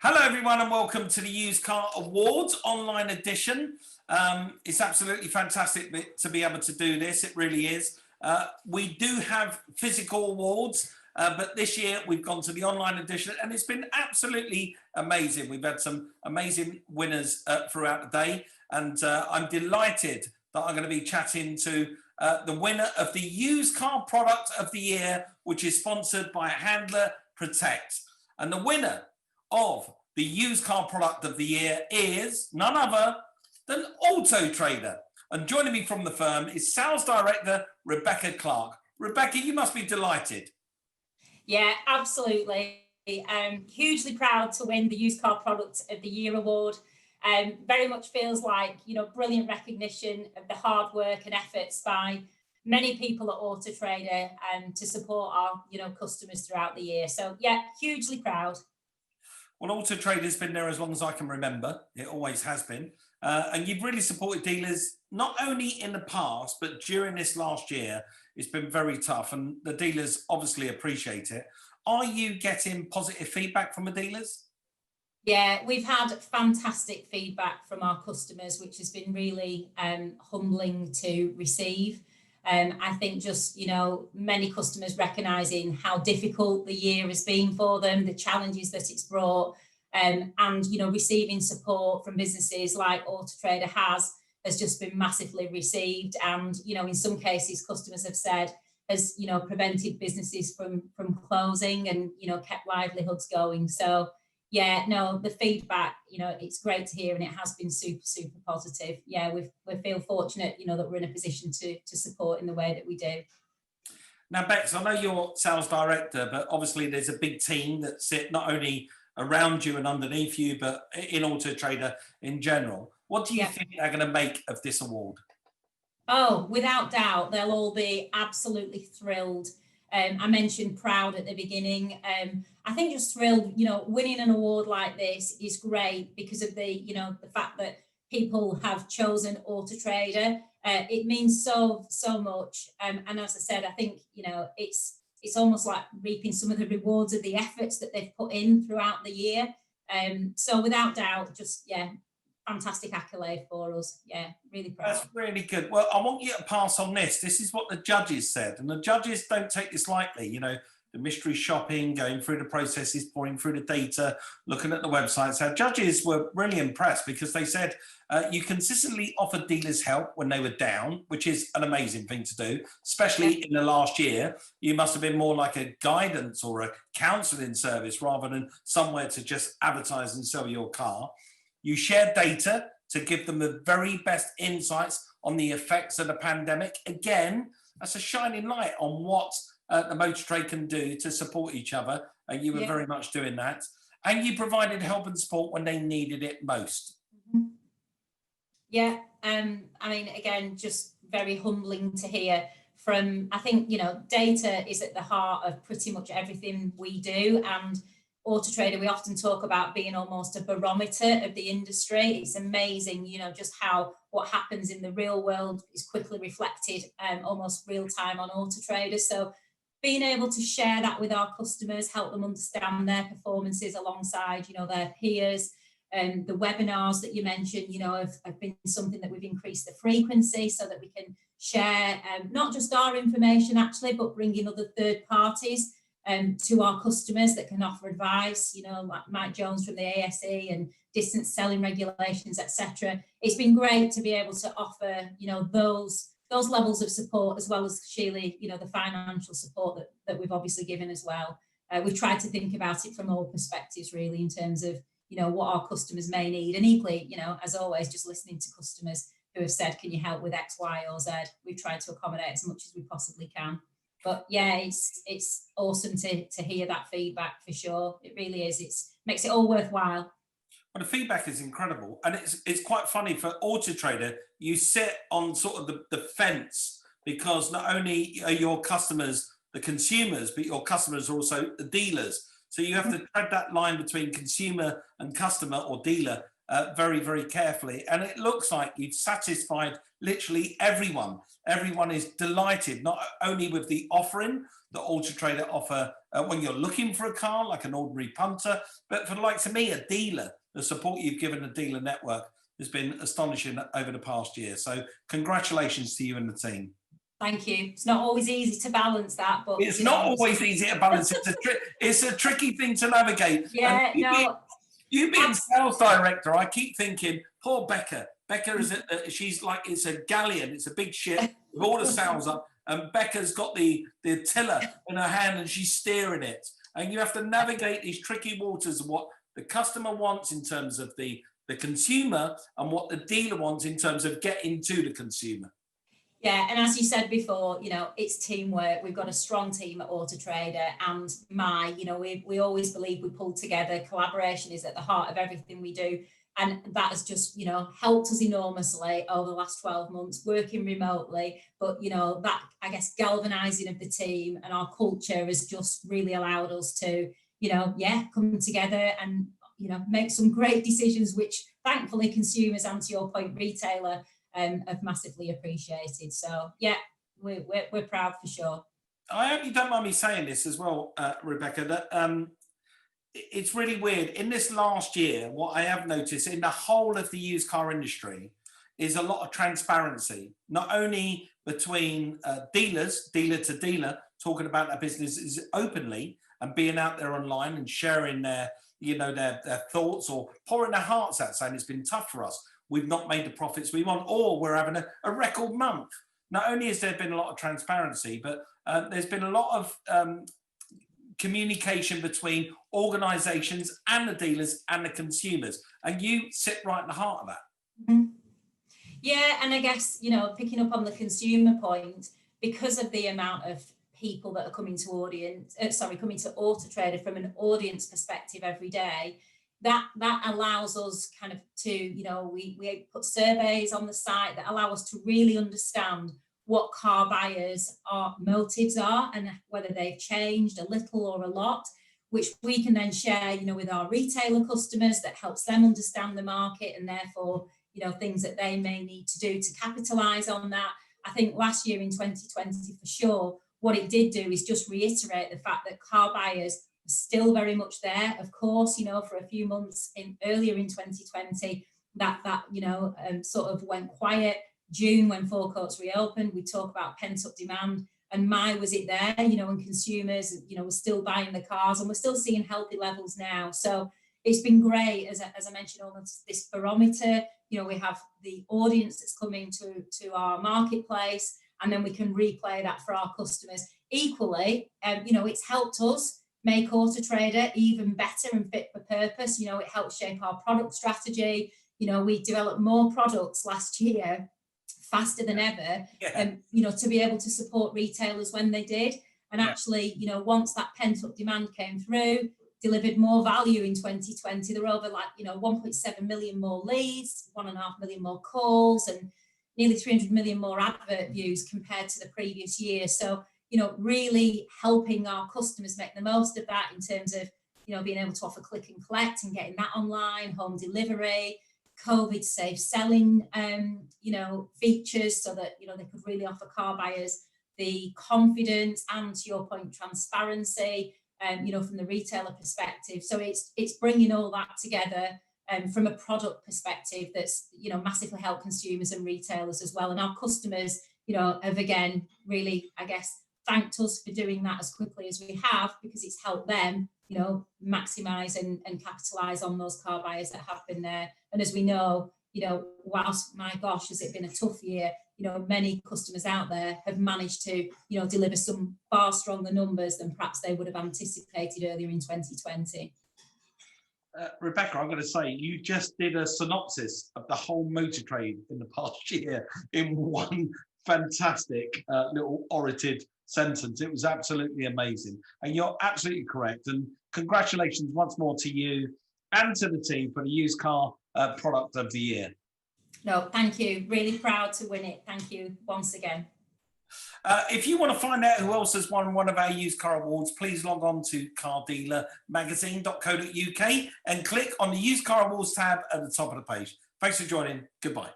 Hello, everyone, and welcome to the Used Car Awards online edition. It's absolutely fantastic to be able to do this. It really is. We do have physical awards, but this year we've gone to the online edition, and it's been absolutely amazing. We've had some amazing winners throughout the day, and I'm delighted that I'm going to be chatting to the winner of the Used Car Product of the Year, which is sponsored by Handler Protect. And the winner of the Used Car Product of the Year is none other than Auto Trader. And joining me from the firm is Sales Director Rebecca Clark. Rebecca, you must be delighted. Yeah, absolutely. Hugely proud to win the Used Car Product of the Year award. Very much feels like, brilliant recognition of the hard work and efforts by many people at Auto Trader to support our, customers throughout the year. So yeah, hugely proud. Well, Auto Trader's been there as long as I can remember. It always has been. And you've really supported dealers, not only in the past, but during this last year. It's been very tough, and the dealers obviously appreciate it. Are you getting positive feedback from the dealers? Yeah, we've had fantastic feedback from our customers, which has been really humbling to receive. I think just, many customers recognising how difficult the year has been for them, the challenges that it's brought, and, receiving support from businesses like Auto Trader has just been massively received. And, in some cases, customers have said has, prevented businesses from closing and, kept livelihoods going. So, yeah, no, the feedback, it's great to hear, and it has been super, super positive. Yeah, we feel fortunate, that we're in a position to support in the way that we do. Now, Bex, I know you're sales director, but obviously there's a big team that sit not only around you and underneath you, but in Auto Trader in general. What do you think they're going to make of this award? Oh, without doubt, they'll all be absolutely thrilled. I mentioned proud at the beginning. I think just thrilled, winning an award like this is great because of the fact that people have chosen Auto Trader. It means so much. And as I said, I think, it's almost like reaping some of the rewards of the efforts that they've put in throughout the year. So without doubt, just, fantastic accolade for us. Yeah, really proud. That's really good. Well, I want you to pass on this. This is what the judges said, and the judges don't take this lightly. The mystery shopping, going through the processes, pouring through the data, looking at the websites. Our judges were really impressed because they said you consistently offered dealers help when they were down, which is an amazing thing to do, especially in the last year. You must have been more like a guidance or a counselling service rather than somewhere to just advertise and sell your car. You share data to give them the very best insights on the effects of the pandemic. Again, that's a shining light on what the motor trade can do to support each other. And you were very much doing that. And you provided help and support when they needed it most. Mm-hmm. Yeah, again, just very humbling to hear from, I think, data is at the heart of pretty much everything we do. And Auto Trader, we often talk about being almost a barometer of the industry. It's amazing, just how what happens in the real world is quickly reflected almost real time on Auto Trader. So being able to share that with our customers, help them understand their performances alongside, their peers. And the webinars that you mentioned, have been something that we've increased the frequency so that we can share not just our information actually, but bring in other third parties to our customers that can offer advice, like Mike Jones from the ASE and distance selling regulations, etc. It's been great to be able to offer, those levels of support, as well as Sheila, the financial support that we've obviously given as well. We've tried to think about it from all perspectives, really, in terms of, what our customers may need. And equally, as always, just listening to customers who have said, can you help with X, Y, or Z? We've tried to accommodate as much as we possibly can. But yeah, it's awesome to hear that feedback for sure. It really is. It makes it all worthwhile. Well, the feedback is incredible. And it's quite funny for Auto Trader, you sit on sort of the fence because not only are your customers the consumers, but your customers are also the dealers. So you have to tread that line between consumer and customer or dealer very, very carefully. And it looks like you've satisfied literally everyone. Everyone is delighted, not only with the offering that Auto Trader offer when you're looking for a car, like an ordinary punter, but for the likes of me, a dealer, the support you've given the dealer network has been astonishing over the past year. So congratulations to you and the team. Thank you. It's not always easy to balance that, but it's not always easy to balance. It's a tricky thing to navigate. Yeah, You being sales director, I keep thinking, poor Becca. Becca is she's like, it's a galleon, it's a big ship with all the sails up, and Becca's got the tiller in her hand and she's steering it. And you have to navigate these tricky waters of what the customer wants in terms of the consumer and what the dealer wants in terms of getting to the consumer. Yeah, and as you said before, it's teamwork. We've got a strong team at Auto Trader, and we always believe we pull together. Collaboration is at the heart of everything we do, and that has just helped us enormously over the last 12 months working remotely. But that, I guess, galvanizing of the team and our culture has just really allowed us to come together and make some great decisions, which thankfully consumers, and to your point, retailer, have massively appreciated. So yeah, we're proud for sure. I hope you don't mind me saying this as well, Rebecca, that it's really weird. In this last year, what I have noticed in the whole of the used car industry is a lot of transparency, not only between dealers, dealer to dealer, talking about their businesses openly and being out there online and sharing their thoughts or pouring their hearts out, saying it's been tough for us. We've not made the profits we want, or we're having a record month. Not only has there been a lot of transparency, but there's been a lot of communication between organisations and the dealers and the consumers. And you sit right in the heart of that. Mm-hmm. Yeah, and I guess, picking up on the consumer point, because of the amount of people that are coming to Auto Trader from an audience perspective every day, that allows us kind of to, we put surveys on the site that allow us to really understand what car buyers' motives are and whether they've changed a little or a lot, which we can then share, with our retailer customers. That helps them understand the market and therefore, things that they may need to do to capitalise on that. I think last year in 2020, for sure, what it did do is just reiterate the fact that car buyers still very much there. Of course, for a few months earlier in 2020, that sort of went quiet. June, when forecourts reopened, we talk about pent-up demand, and was it there, and consumers, were still buying the cars, and we're still seeing healthy levels now. So it's been great, as I mentioned, almost this barometer. We have the audience that's coming to our marketplace, and then we can replay that for our customers. Equally, it's helped us make Auto Trader even better and fit for purpose. It helps shape our product strategy. We developed more products last year faster than ever, to be able to support retailers when they did. And actually, once that pent-up demand came through, delivered more value in 2020. There were over 1.7 million more leads, 1.5 million more calls, and nearly 300 million more advert views compared to the previous year. So, really helping our customers make the most of that in terms of, being able to offer click and collect and getting that online, home delivery, COVID safe selling, features, so that, they could really offer car buyers the confidence and, to your point, transparency, from the retailer perspective. So it's bringing all that together from a product perspective that's, massively helped consumers and retailers as well. And our customers, have again really, I guess, thanked us for doing that as quickly as we have, because it's helped them, maximise and capitalise on those car buyers that have been there. And as we know, whilst, my gosh, has it been a tough year, many customers out there have managed to, deliver some far stronger numbers than perhaps they would have anticipated earlier in 2020. Rebecca, I'm going to say, you just did a synopsis of the whole motor trade in the past year in one fantastic little orated sentence. It was absolutely amazing. And you're absolutely correct. And congratulations once more to you and to the team for the used car product of the year. No, thank you. Really proud to win it. Thank you once again. If you want to find out who else has won one of our used car awards, please log on to cardealermagazine.co.uk and click on the used car awards tab at the top of the page. Thanks for joining. Goodbye.